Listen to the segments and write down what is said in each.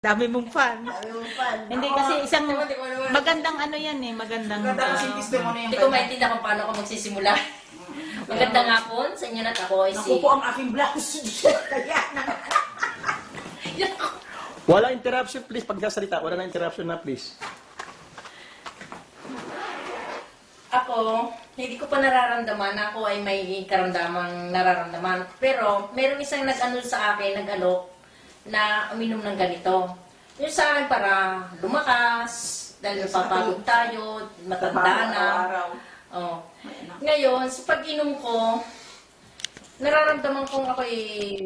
Dami mong fan. Sabi mo pa. Hindi kasi isang magandang ano yan eh, magandang Maganda kasi testimony yung Hindi ko maintindihan kung paano ako magsisimula. Magandang hapon sa inyo na ako ay si... Naku po ang aking blouse. Kaya na. Wala interruption please pagsasalita. Wala na interruption na please. Ako, hindi ko pa nararamdaman na ako ay may karamdamang nararamdaman. Pero, meron isang nag-ano sa akin, nag-alok, na uminom ng ganito. Yung sa akin para lumakas, dahil napapagod tayo, matanda na. Oh. Ngayon, sa pag-inom ko, nararamdaman kong ako'y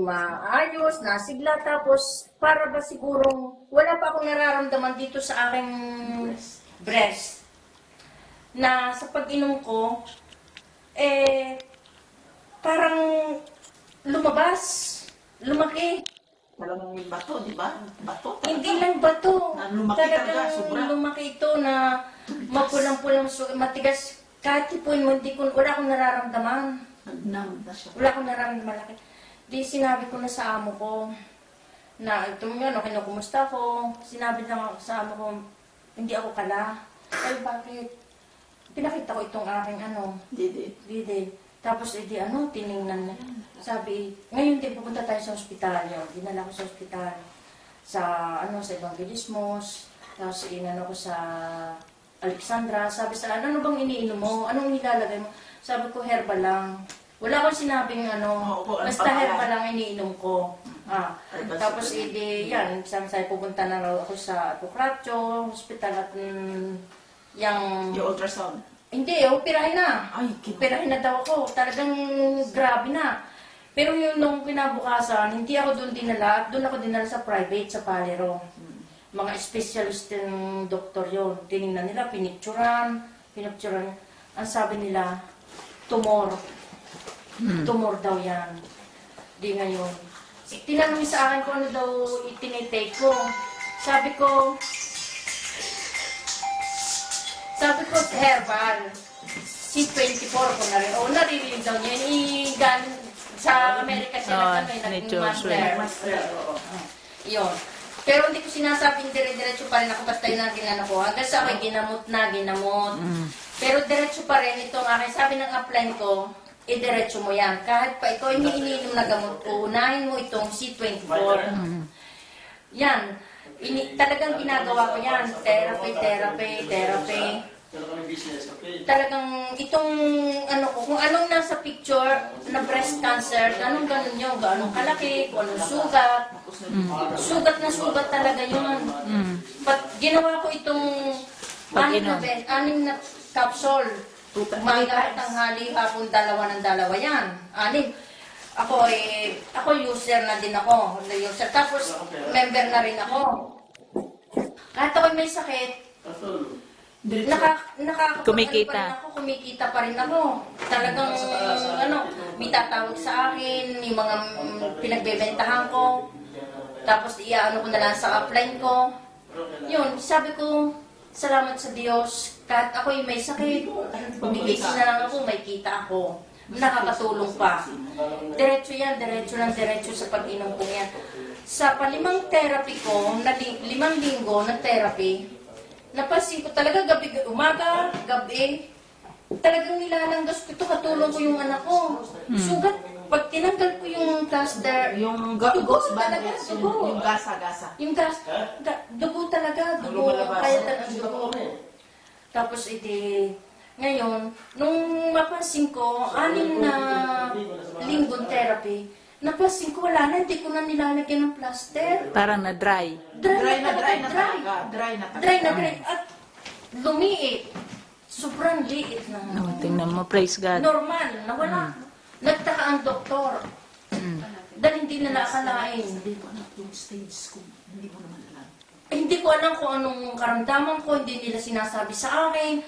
maayos, nasigla, tapos para ba sigurong wala pa akong nararamdaman dito sa aking breast. Na sa pag-inom ko, parang lumabas, lumaki. Talagang yung bato, di ba? Bato. Hindi lang bato. Lumaki talaga, sobra. Talagang lumaki ito na mapulang-pulang, matigas. Kahit tipuin mo, wala akong nararamdaman. Nagnam na siya. Wala akong nararamdaman malaki. Di sinabi ko na sa amo ko, na ito nga, no, kinukumusta ko. Sinabi lang ako sa amo ko, hindi ako kala. Ay, bakit? Pinakita ko itong aking Didi. Tapos, tiningnan na. Sabi, ngayon din pupunta tayo sa ospital. Dinala ko sa ospital. Sa Evangelismos. Tapos, inano ko sa Alexandra. Sabi sa ano bang iniinom mo? Anong nilalagay mo? Sabi ko, herbal lang. Wala akong sinabing basta herbal lang iniinom ko. Tapos, yan, sabi pupunta na raw ako sa Pucratio, hospital at yung ultrasound. hindi, operahin na. Ay, Operahin na daw ako. Talagang grabe na. Pero yung nung kinabukasan, hindi ako doon dinala. Doon ako dinala sa private, sa Palero. Mga specialist ng doktor yon. Tinignan nila, pinicturan. Ang sabi nila, tumor. Tumor daw yan. Di ngayon. Tinanong sa akin kung ano daw itinitake ko. Sabi ko, herbal. C24 ko na rin. Naririnig daw niya. Galing sa Amerika siya Master. Yun. Pero hindi ko sinasabing dire-diretso pa rin ako basta yun ang ginano ko. Hanggang sa akin, ginamot. Pero diretso pa rin itong akin. Sabi ng upline ko, diretso mo yan. Kahit pa ikaw hindi iniinom na gamot ko, unahin mo itong C24. Yan. Talagang ginagawa ko yan. Therapy. Talagang itong kung anong nasa picture na breast cancer, anong ganun yun, anong kalaki, kung anong sugat. Sugat talaga yun. But ginawa ko itong 6 na capsule. Umaga, tanghali, hapon, dalawa yan. 6. Ako user na din ako. Tapos member na rin ako. Kahit ako may sakit, kumikita pa rin ako. Talagang, may tatawag sa akin, may mga pinagbebentahan ko. Tapos, ko na lang sa upline ko. Yun, sabi ko, salamat sa Diyos. Kahit ako'y may sakit, bigising na lang ako, may kita ako. Nakakatulong pa. Diretso sa pag-inom ko yan. Sa palimang therapy ko, 5 linggo na therapy, napansin ko talaga umaga, gabi, talagang nilalanggas ko ito, katulong ko yung anak ko. Sugat, pag tinanggal ko yung plaster, Yung dugo ghost talaga, bandage, dugo. yung gasa-gasa. Yung dugo talaga, dugo, kaya talagang dugo. Tapos ngayon, nung mapansin ko, 6 na linggong therapy, napansin ko wala na, hindi ko na nilalagyan ng plaster. parang na-dry. Dry na. At lumiit. Sobrang liit na. Tingnan mo, praise God. Normal, nawala. Nagtaka ang doktor. Dahil hindi nila akalain. Hindi ko alam yung stage ko. Hindi mo naman alam. Hindi ko alam kung anong karamdaman ko, hindi nila sinasabi sa akin.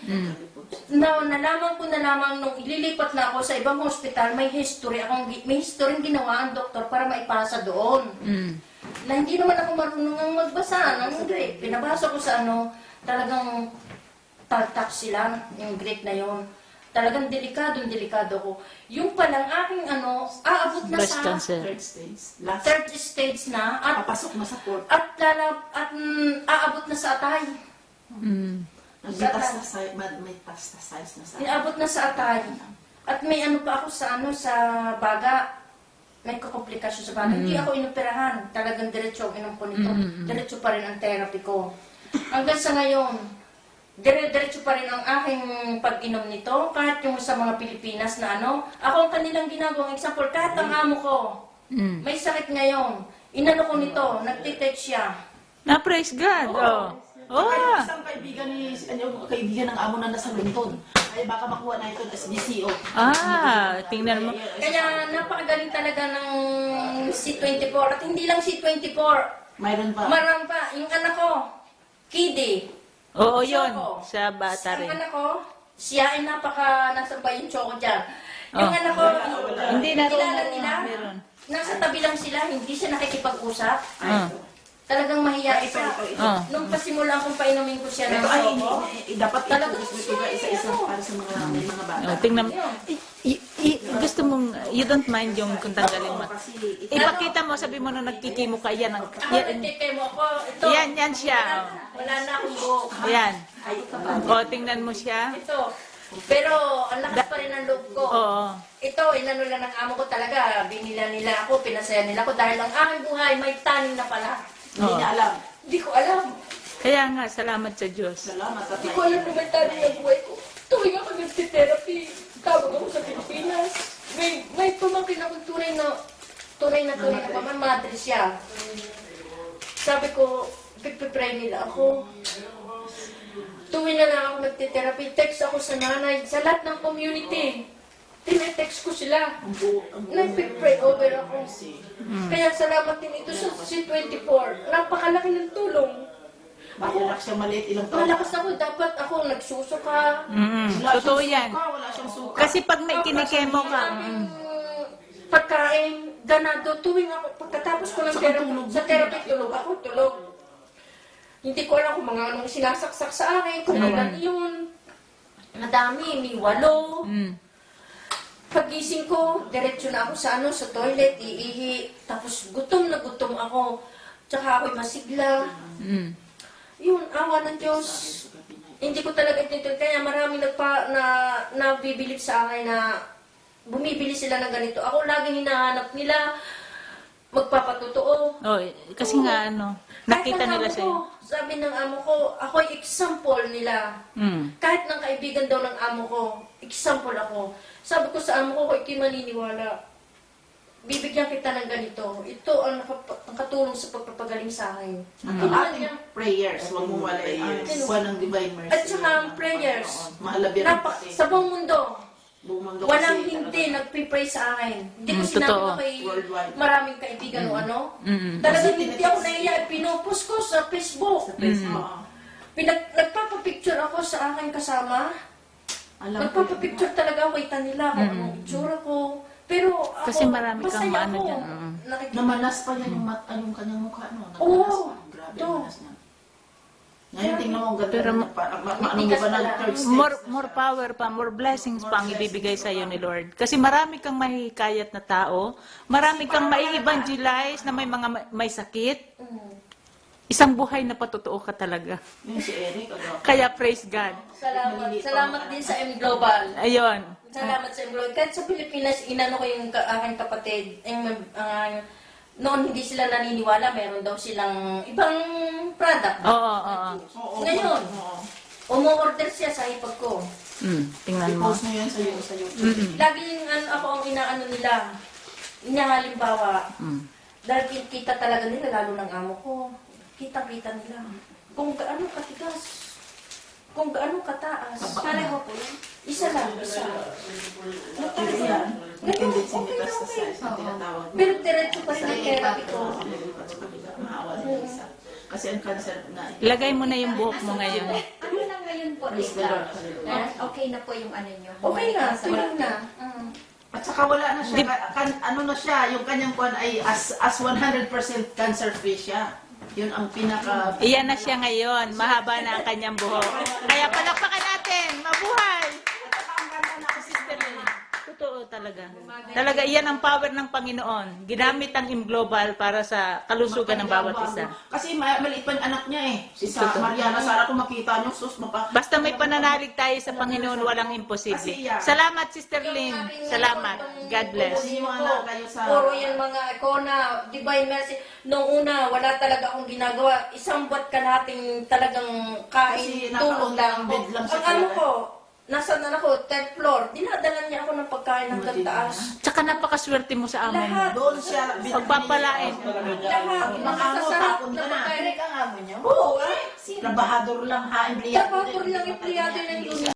Nalaman ko na lamang nung ililipat na ako sa ibang hospital, may history ginawa ang doktor para maipasa doon. Na hindi naman ako marunong magbasa ng Greek. Pinabasa ko sa talagang tatak sila, yung Greek na yon. Talagang delikado ko. Yung palang aking aabot na Breast sa cancer. Third stage. Last. third stage na at Papasok na sa court. aabot na sa atay. Mm. Nag-metastasize, may metastasize na sa... Inaabot na sa atay. At may pa ako sa sa baga. May komplikasyon sa baga. Hindi ako inoperahan. Talagang diretso ang inom ko nito. Diretso pa rin ang therapy ko. Hanggang sa ngayon, diretso pa rin ang aking pag-inom nito. Kahit yung sa mga Pilipinas na ako ang kanilang ginagawang example. Kahit ang amo ko, Mm. may sakit ngayon. Inano ko nito, nagtitext siya. Na praise God. Oh. Oh. Kahit isang kaibigan ng amo na nasa London, ay baka makuha na ito as BCO. Ah, tingnan mo. Kaya napakagaling talaga ng C24. At hindi lang C24. Mayroon pa. Marami pa. Yung anak ko, Kiddy. Oo, yun. Choco. Sa bata Ang rin. anak ko, siya ay nasan ba yung Choco dyan? Yung Oh. anak ko, Hindi na kilala nila, meron. nasa tabi lang sila, hindi siya nakikipag-usap. Ah. Talagang mahiya siya. ito. Ah. Nung pasimula akong painumin ko siya ng Ito ay, Choco, dapat Talagang ito isa-isa para sa may mga bata. Oh, tingnan mo. Gusto mong, you don't mind yung kung tanggalin mo. Kasi Ipakita mo, sabi mo na nagkikimo ka, yan ang, ako yan, nagkikemo ako. Ito, yan siya. wala na akong buhok. Yan. O, tingnan mo siya. Ito. Pero, ang lakas pa rin ang loob ko. Oo. Ito, inano lang ng amo ko talaga. Binila nila ako, pinasaya nila ako dahil ang aking buhay may taning na pala. hindi niya alam. Hindi ko alam. Kaya nga, salamat sa Diyos. Salamat at Hindi ko alam na may taning na buhay ko. Tuwing ako nagtitherapy, tawag ako sa Pilipinas. May pamangkin akong tunay na pamamadre siya. Sabi ko, pipipray nila ako. Tuwing na lang ako nagtitherapy, text ako sa nanay, sa lahat ng community. Tinetext ko sila. Nagpipray over ako. Kaya salamat din ito sa C24. Napakalaki ng tulong. Malak siya maliit ilang taon. Malakas ako, dapat ako nagsusuka. Wala Totoo siyang yan. suka, wala siyang suka. Kasi pag may kinikemo ka, Pagkain, ganado, tuwing ako, pagkatapos ko ng therapy, tulog ako, tulog. Hindi ko alam kung mga anong sinasaksak sa akin, kung ilan yun. Madami, may 8. mm, Pagising ko, diretso na ako sa toilet, iihi. Tapos gutom na gutom ako. Tsaka ako'y masigla. mm. Yun, awa ng Diyos. Hindi ko talaga itinitol. Kaya maraming nabibilip sa akin na bumibili sila ng ganito. Ako laging hinahanap nila, magpapatotoo. Oh, kasi nga, nakita Kahit ng nila amo sa'yo. ko, sabi ng amo ko, ako'y example nila. Mm. Kahit ng kaibigan daw ng amo ko, example ako. Sabi ko sa amo ko, ito'y maniniwala. Bibigyan kita ng ganito. Ito ang nakatulong sa pagpapagaling sa akin. Ang ating prayers, huwag mong wala kuha ng divine mercy. At saka ang prayers. Mahalabi rin pati. Sa buong mundo, Buong mundo walang kasi hindi talaga. nagpipray sa akin. Hindi ko Mm, sinabi totoo. ko kay Worldwide. maraming kaibigan o ano. Mm. Talagang Kasi hindi ako naiya. Pinupost ko sa Facebook. Sa Facebook. Oo. Nagpapapicture ako sa aking kasama. Alam ko. Nagpapapicture talaga ako. Kita nila kung anong itsura ko. Pero ako, Kasi marami kang masaya maano ako. dyan, Nakikita- Namanas pa yan yung kanyang mukha, no? Oo. Namanas pa. Grabe, Ito. namanas niya. Ngayon, tingnan mo ang ganda Pero niya. Ano Tikas ba ng pala. third stage? More power pa, more blessings pa ang ibibigay sa iyo ni Lord. Kasi marami kang mahihikayat na tao, marami kang mai-evangelize na may sakit. Isang buhay na patotoo ka talaga. Yung si Eric, Kaya praise God. Salamat din sa M Global. Ayun. Salamat sa M Global. Kahit sa Pilipinas, inano ko yung aking kapatid. Noon hindi sila naniniwala, meron daw silang ibang product. Oo, oo. Ngayon, umu-order siya sa ipag ko. Tingnan mo. Post mo yan sa YouTube. Laging ako ang inaano nila. Halimbawa, dahil kita talaga nila, lalo ng amo ko. Kita-kita nila. Kung gaano katigas. Kung gaano kataas. Pareho po yun. Isa lang, isa. Yan. Ganun, Tendency okay na, metastasize na tinatawag. Pero diretso pa rin ang therapy ko. Maawa ng isa. Kasi ang cancer na Ilagay mo na yung buhok mo ngayon. Ano na ngayon po, Praise the Rita? Lord. Okay na po yung ano nyo? Okay na, tuloy na. At saka wala na siya, ano na siya, yung kanyang kwan ay as 100% cancer free siya. Yun ang pinaka... Iyan na siya ngayon. Mahaba na ang kanyang buhok. Kaya palakpakan natin. Mabuhay! At saka ang ganda na talaga. Talaga, iyan ang power ng Panginoon. Ginamit ang Global para sa kalusugan ng bawat isa. Kasi maliit pa yung anak niya eh. Si Mariana, Sara, kung makita niyo, sus, Basta may pananalig tayo sa Panginoon, walang imposible. Salamat, Sister Lynn. Salamat. God bless. Puro yung mga ikona, divine mercy. Noong una, wala talaga akong ginagawa. Isang buwan ka nating talagang Kasi kain, tulog lang. naka-on bed lang siya Ang ano talaga. ko, nasa na ako, 10th floor. Dinadala niya ako ng pagkain ng gantaas. Tsaka napakaswerte mo sa amo mo. Lahat. Doon siya. Pagpapalain. Lahat. Mga sasarap tapon na ka na. pagkain. Ang amo niyo? Oo, Trabahador lang ha, empleyado. Trabaho lang empleyado ng